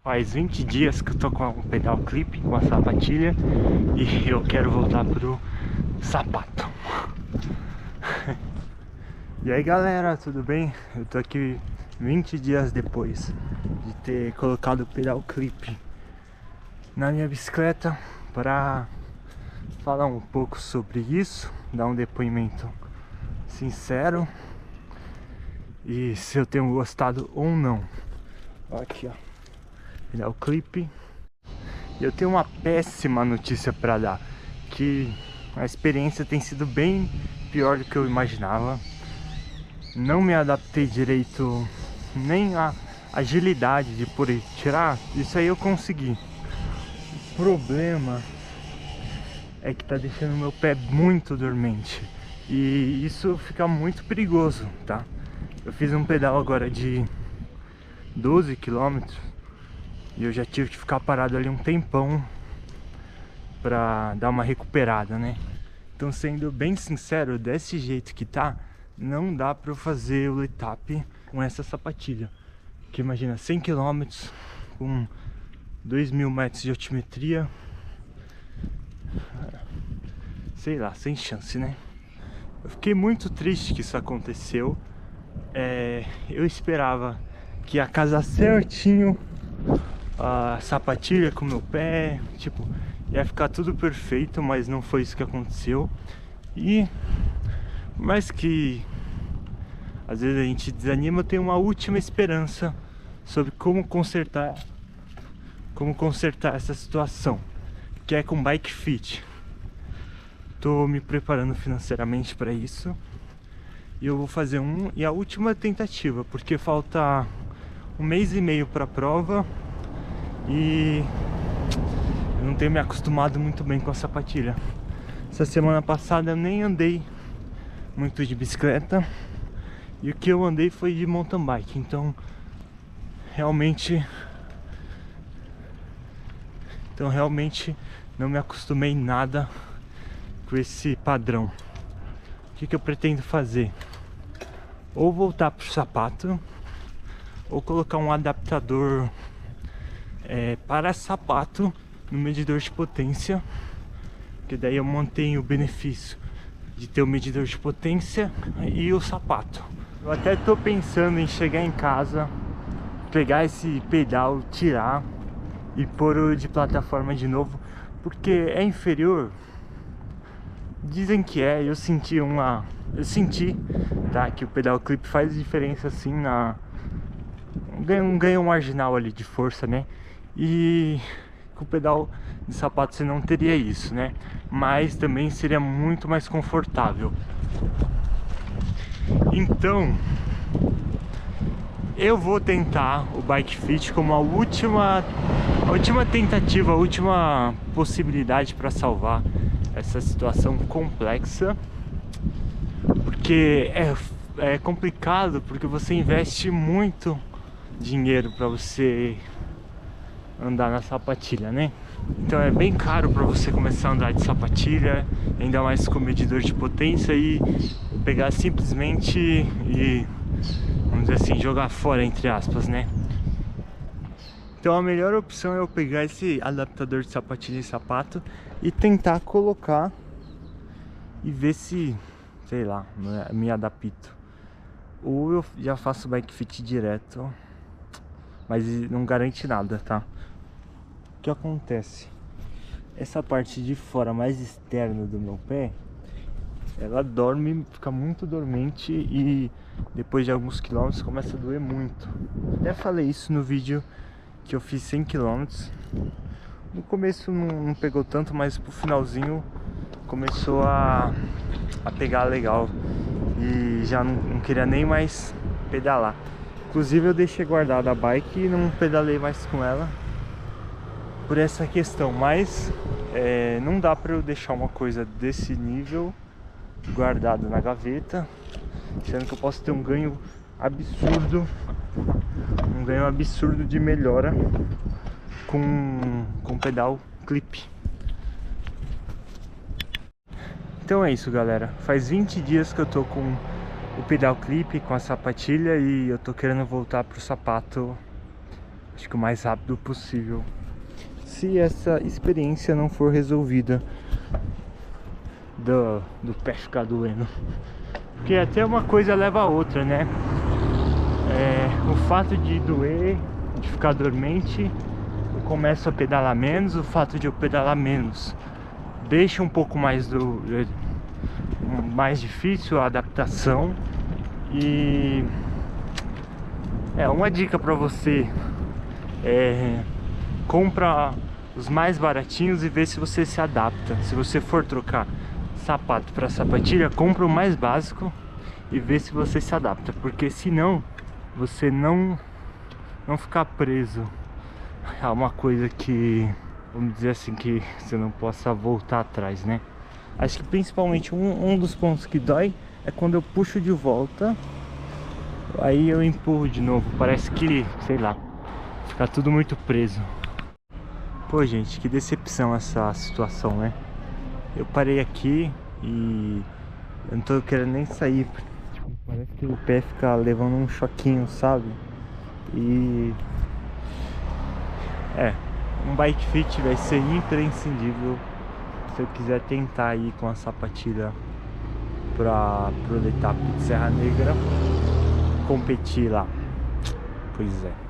Faz 20 dias que eu tô com o pedal clip, com a sapatilha, e eu quero voltar pro sapato. E aí galera, tudo bem? Eu tô aqui 20 dias depois de ter colocado o pedal clip na minha bicicleta para falar um pouco sobre isso, dar um depoimento sincero e se eu tenho gostado ou não. Aqui ó, pedal clip. E eu tenho uma péssima notícia para dar, que a experiência tem sido bem pior do que eu imaginava. Não me adaptei direito, nem a agilidade de por tirar, isso aí eu consegui. O problema é que tá deixando meu pé muito dormente, e isso fica muito perigoso, tá? Eu fiz um pedal agora de 12 quilômetros e eu já tive que ficar parado ali um tempão pra dar uma recuperada, né? Então, sendo bem sincero, desse jeito que tá, não dá pra eu fazer o letap com essa sapatilha. Que imagina, 100 km com 2.000 metros de altimetria, sei lá, sem chance, né? Eu fiquei muito triste que isso aconteceu. Eu esperava que ia casar certinho a sapatilha com o meu pé, tipo, ia ficar tudo perfeito, mas não foi isso que aconteceu. E mais que às vezes a gente desanima, eu tenho uma última esperança sobre como consertar essa situação, que é com bike fit. Tô me preparando financeiramente para isso e eu vou fazer a última tentativa, porque falta 1 mês e meio para a prova e eu não tenho me acostumado muito bem com a sapatilha. Essa semana passada eu nem andei muito de bicicleta e o que eu andei foi de mountain bike, então realmente não me acostumei nada com esse padrão. O que eu pretendo fazer? Ou voltar pro sapato, ou colocar um adaptador para sapato no medidor de potência, que daí eu mantenho o benefício de ter o medidor de potência e o sapato. Eu até tô pensando em chegar em casa, pegar esse pedal, tirar e pôr o de plataforma de novo, porque é inferior. Dizem que eu senti tá, que o pedal clip faz diferença assim um ganho marginal ali de força, né? E com o pedal de sapato você não teria isso, né? Mas também seria muito mais confortável. Então eu vou tentar o bike fit como a última tentativa, a última possibilidade para salvar essa situação complexa, porque é complicado, porque você investe muito dinheiro para você andar na sapatilha, né? Então é bem caro para você começar a andar de sapatilha, ainda mais com medidor de potência, e pegar simplesmente e, vamos dizer assim, jogar fora, entre aspas, né? Então a melhor opção é eu pegar esse adaptador de sapatilha e sapato e tentar colocar e ver se, sei lá, me adapto. Ou eu já faço bike fit direto, mas não garante nada, tá? O que acontece? Essa parte de fora mais externa do meu pé, ela dorme, fica muito dormente e depois de alguns quilômetros começa a doer muito. Até falei isso no vídeo que eu fiz 100 km. No começo não pegou tanto, mas pro finalzinho começou a pegar legal e já não queria nem mais pedalar. Inclusive eu deixei guardada a bike e não pedalei mais com ela por essa questão, mas não dá pra eu deixar uma coisa desse nível guardada na gaveta, sendo que eu posso ter um ganho absurdo de melhora com pedal clip. Então é isso, galera, faz 20 dias que eu tô com o pedal clip, com a sapatilha, e eu tô querendo voltar pro sapato acho que o mais rápido possível, se essa experiência não for resolvida do pé ficar doendo. Porque até uma coisa leva a outra, né? O fato de doer, de ficar dormente, eu começo a pedalar menos. O fato de eu pedalar menos deixa um pouco mais mais difícil a adaptação. E uma dica pra você: compra os mais baratinhos e vê se você se adapta. Se você for trocar sapato para sapatilha, compra o mais básico e vê se você se adapta, porque senão você não ficar preso a uma coisa que, vamos dizer assim, que você não possa voltar atrás, né? Acho que principalmente um dos pontos que dói é quando eu puxo de volta, aí eu empurro de novo, parece que, sei lá, fica tudo muito preso. Pô, gente, que decepção essa situação, né? Eu parei aqui e eu não tô querendo nem sair. Tipo, parece que o pé fica levando um choquinho, sabe? E um bike fit vai ser imprescindível se eu quiser tentar ir com a sapatilha pro Letap de Serra Negra competir lá. Pois é.